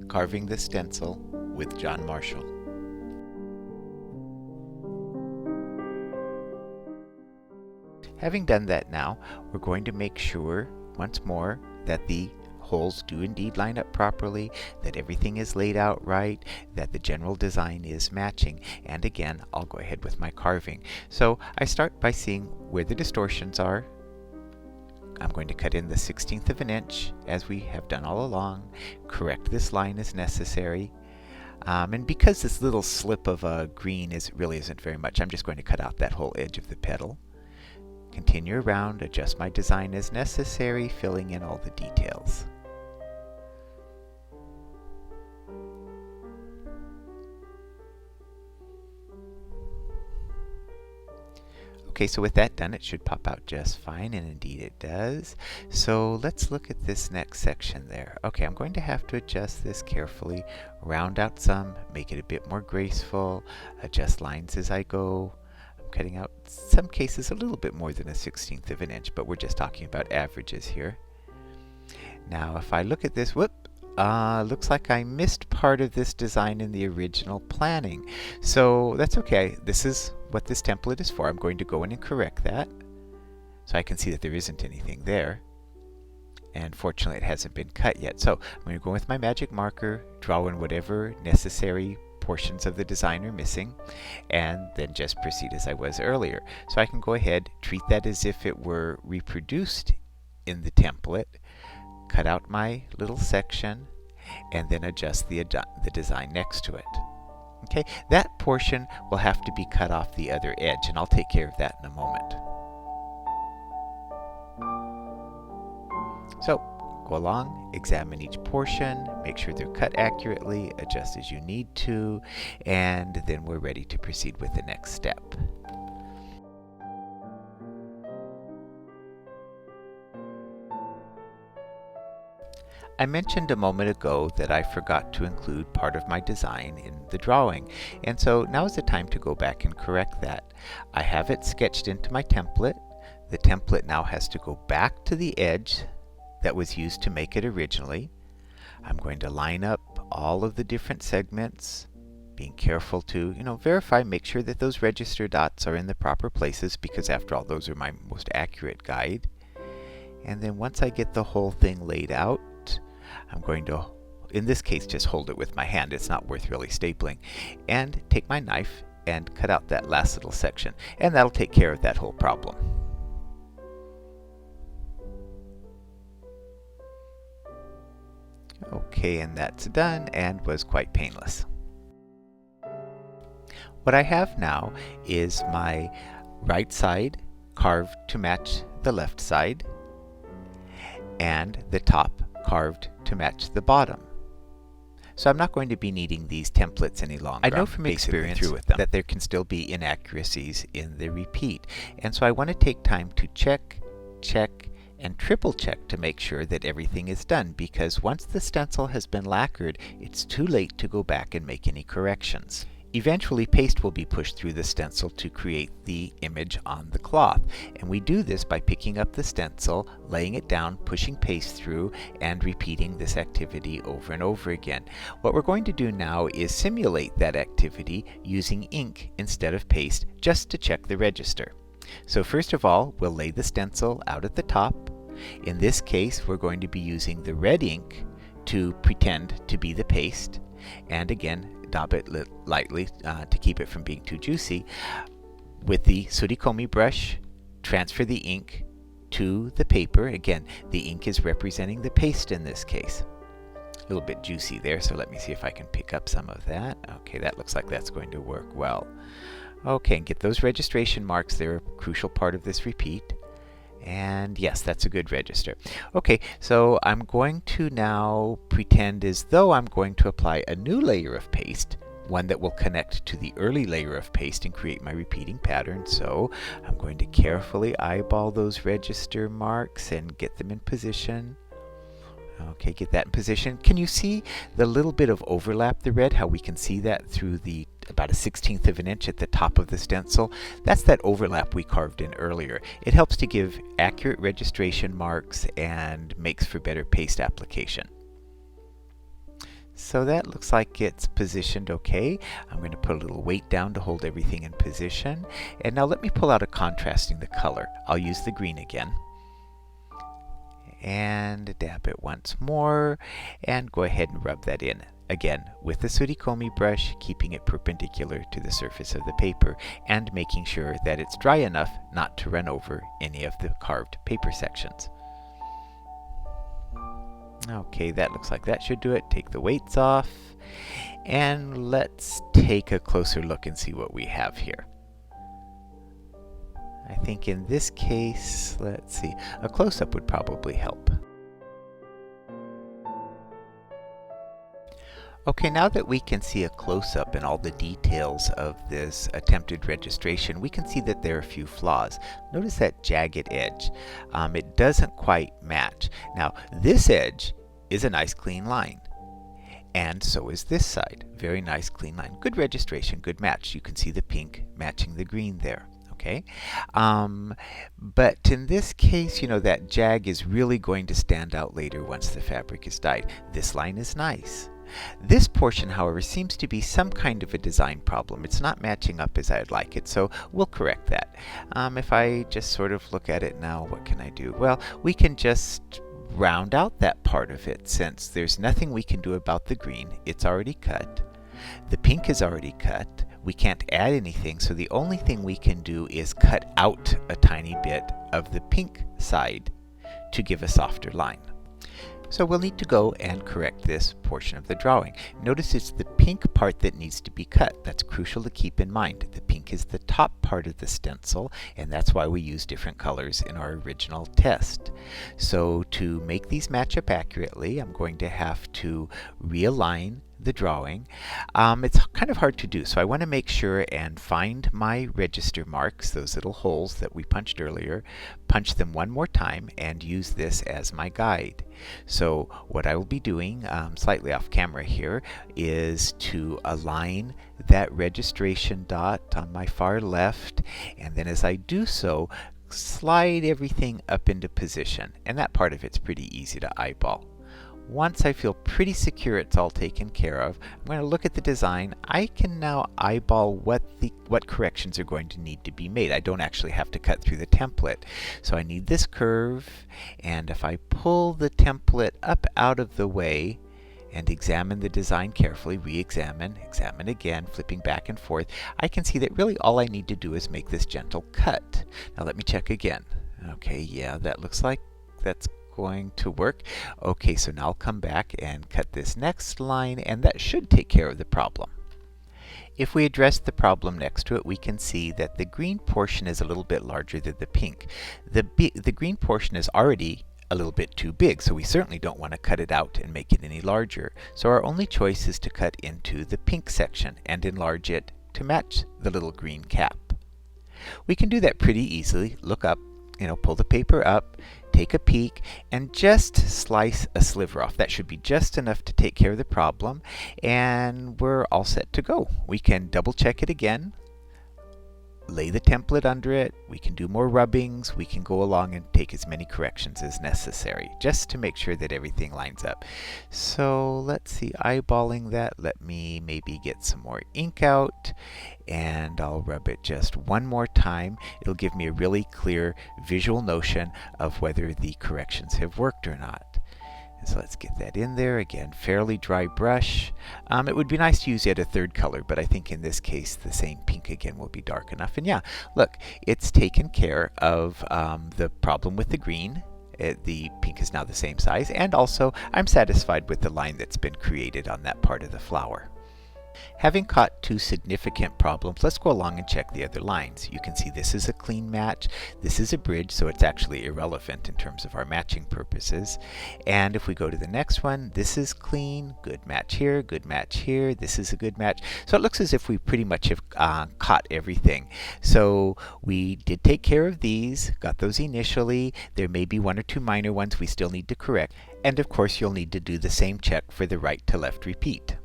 Carving the Stencil with John Marshall. Having done that now, we're going to make sure once more that the holes do indeed line up properly, that everything is laid out right, that the general design is matching. And again, I'll go ahead with my carving. So I start by seeing where the distortions are. I'm going to cut in the 1/16 of an inch, as we have done all along. Correct this line as necessary. And because this little slip of green really isn't very much, I'm just going to cut out that whole edge of the petal. Continue around, adjust my design as necessary, filling in all the details. Okay, so with that done, it should pop out just fine, and indeed it does. So let's look at this next section there. Okay, I'm going to have to adjust this carefully, round out some, make it a bit more graceful, adjust lines as I go. I'm cutting out, in some cases, a little bit more than a 1/16 of an inch, but we're just talking about averages here. Now, if I look at this, looks like I missed part of this design in the original planning. So that's okay. This is what this template is for. I'm going to go in and correct that so I can see that there isn't anything there. And fortunately, it hasn't been cut yet. So I'm going to go with my magic marker, draw in whatever necessary portions of the design are missing, and then just proceed as I was earlier. So I can go ahead, treat that as if it were reproduced in the template, cut out my little section, and then adjust the design next to it. Okay, that portion will have to be cut off the other edge, and I'll take care of that in a moment. So, go along, examine each portion, make sure they're cut accurately, adjust as you need to, and then we're ready to proceed with the next step. I mentioned a moment ago that I forgot to include part of my design in the drawing, and so now is the time to go back and correct that. I have it sketched into my template. The template now has to go back to the edge that was used to make it originally. I'm going to line up all of the different segments, being careful to, verify, make sure that those register dots are in the proper places, because after all, those are my most accurate guide. And then once I get the whole thing laid out, I'm going to, in this case, just hold it with my hand. It's not worth really stapling. And take my knife and cut out that last little section. And that'll take care of that whole problem. Okay, and that's done and was quite painless. What I have now is my right side carved to match the left side, and the top carved to match the bottom. So I'm not going to be needing these templates any longer. I know from experience that there can still be inaccuracies in the repeat, and so I want to take time to check, and triple check to make sure that everything is done, because once the stencil has been lacquered, it's too late to go back and make any corrections. Eventually, paste will be pushed through the stencil to create the image on the cloth, and we do this by picking up the stencil, laying it down, pushing paste through, and repeating this activity over and over again. What we're going to do now is simulate that activity using ink instead of paste, just to check the register. So first of all, we'll lay the stencil out at the top. In this case, we're going to be using the red ink to pretend to be the paste, and again, dab it lightly to keep it from being too juicy. With the surikomi brush, transfer the ink to the paper. Again, the ink is representing the paste in this case. A little bit juicy there, so let me see if I can pick up some of that. Okay, that looks like that's going to work well. Okay, and get those registration marks. They're a crucial part of this repeat. And yes, that's a good register. Okay, so I'm going to now pretend as though I'm going to apply a new layer of paste, one that will connect to the early layer of paste and create my repeating pattern. So I'm going to carefully eyeball those register marks and get them in position. Okay, get that in position. Can you see the little bit of overlap, the red, how we can see that through the about a 1/16 of an inch at the top of the stencil? That's that overlap we carved in earlier. It helps to give accurate registration marks and makes for better paste application. so that looks like it's positioned okay. I'm going to put a little weight down to hold everything in position. And now let me pull out a contrasting the color. I'll use the green again. And dab it once more, and go ahead and rub that in. Again, with the surikomi brush, keeping it perpendicular to the surface of the paper, and making sure that it's dry enough not to run over any of the carved paper sections. Okay, that looks like that should do it. Take the weights off, and let's take a closer look and see what we have here. I think in this case, let's see, a close-up would probably help. Okay, now that we can see a close-up and all the details of this attempted registration, we can see that there are a few flaws. Notice that jagged edge. It doesn't quite match. Now, this edge is a nice clean line. And so is this side. Very nice clean line. Good registration, good match. You can see the pink matching the green there. Okay, but in this case, you know, that jag is really going to stand out later once the fabric is dyed. This line is nice. This portion, however, seems to be some kind of a design problem. It's not matching up as I'd like it, so we'll correct that. If I just sort of look at it now, what can I do? Well, we can just round out that part of it, since there's nothing we can do about the green. It's already cut. The pink is already cut. We can't add anything, so the only thing we can do is cut out a tiny bit of the pink side to give a softer line. So we'll need to go and correct this portion of the drawing. Notice it's the pink part that needs to be cut. That's crucial to keep in mind. The pink is the top part of the stencil, and that's why we use different colors in our original test. So to make these match up accurately, I'm going to have to realign the drawing. It's kind of hard to do, so I want to make sure and find my register marks, those little holes that we punched earlier, punch them one more time, and use this as my guide. So what I will be doing, slightly off camera here, is to align that registration dot on my far left, and then as I do so, slide everything up into position, and that part of it's pretty easy to eyeball. Once I feel pretty secure it's all taken care of, I'm going to look at the design. I can now eyeball what corrections are going to need to be made. I don't actually have to cut through the template. So I need this curve, and if I pull the template up out of the way and examine the design carefully, re-examine, examine again, flipping back and forth, I can see that really all I need to do is make this gentle cut. Now let me check again. Okay, yeah, that looks like that's going to work. Okay, so now I'll come back and cut this next line, and that should take care of the problem. If we address the problem next to it, we can see that the green portion is a little bit larger than the pink. The green portion is already a little bit too big, so we certainly don't want to cut it out and make it any larger. So our only choice is to cut into the pink section and enlarge it to match the little green cap. We can do that pretty easily. Look up, pull the paper up, take a peek, and just slice a sliver off. That should be just enough to take care of the problem, and we're all set to go. We can double check it again, lay the template under it, we can do more rubbings, we can go along and take as many corrections as necessary, just to make sure that everything lines up. So let's see, eyeballing that, let me maybe get some more ink out, and I'll rub it just one more time. It'll give me a really clear visual notion of whether the corrections have worked or not. So let's get that in there. Again, fairly dry brush. It would be nice to use yet a third color, but I think in this case the same pink again will be dark enough. And yeah, look, it's taken care of the problem with the green. The pink is now the same size, and also I'm satisfied with the line that's been created on that part of the flower. Having caught two significant problems, let's go along and check the other lines. You can see this is a clean match, this is a bridge, so it's actually irrelevant in terms of our matching purposes. And if we go to the next one, this is clean, good match here, good match here, this is a good match. So it looks as if we pretty much have caught everything. So we did take care of these, got those initially. There may be one or two minor ones we still need to correct. And of course you'll need to do the same check for the right to left repeat.